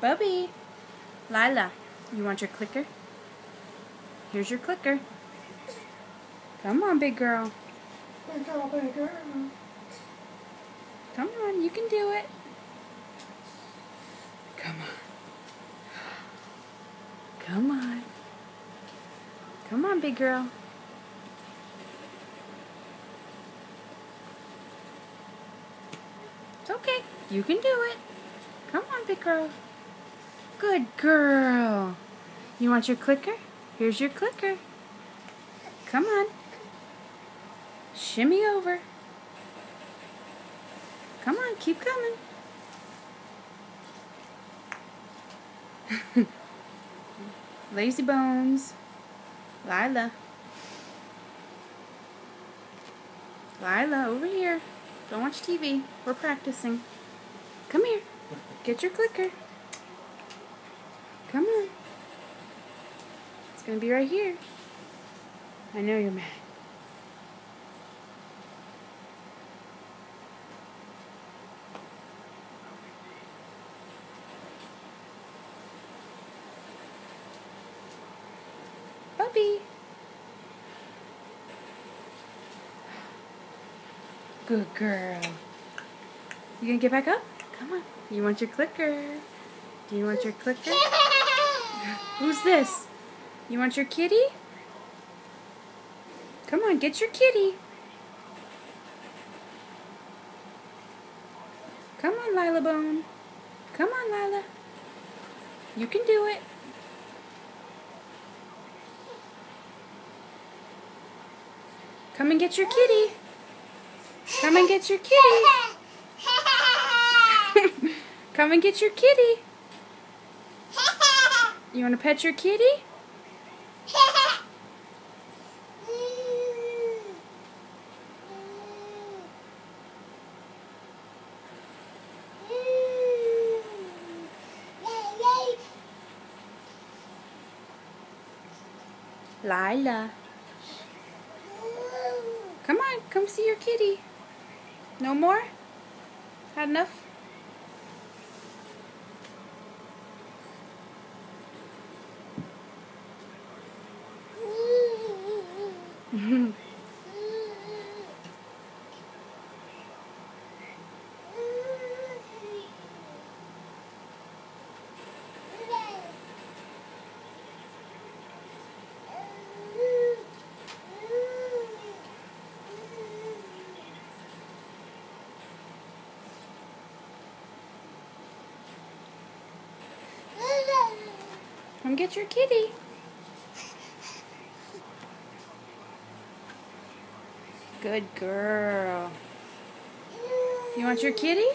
Bubby. Lila, you want your clicker? Here's your clicker. Come on, big girl. Big girl, big girl. Come on, you can do it. Come on. Come on. Come on, big girl. It's okay. You can do it. Come on, big girl. Good girl. You want your clicker? Here's your clicker. Come on. Shimmy over. Come on, keep coming. Lazy Bones. Lila. Lila, over here. Don't watch TV. We're practicing. Come here. Get your clicker. Come on. It's going to be right here. I know you're mad. Bubby. Good girl. You gonna get back up? Come on. You want your clicker? Do you want your clicker? Who's this? You want your kitty? Come on, get your kitty. Come on, Lila Bone. Come on, Lila. You can do it. Come and get your kitty. Come and get your kitty. Come and get your kitty. You want to pet your kitty? Lila. Come on, come see your kitty. No more? Had enough? Come get your kitty. Good girl. You want your kitty?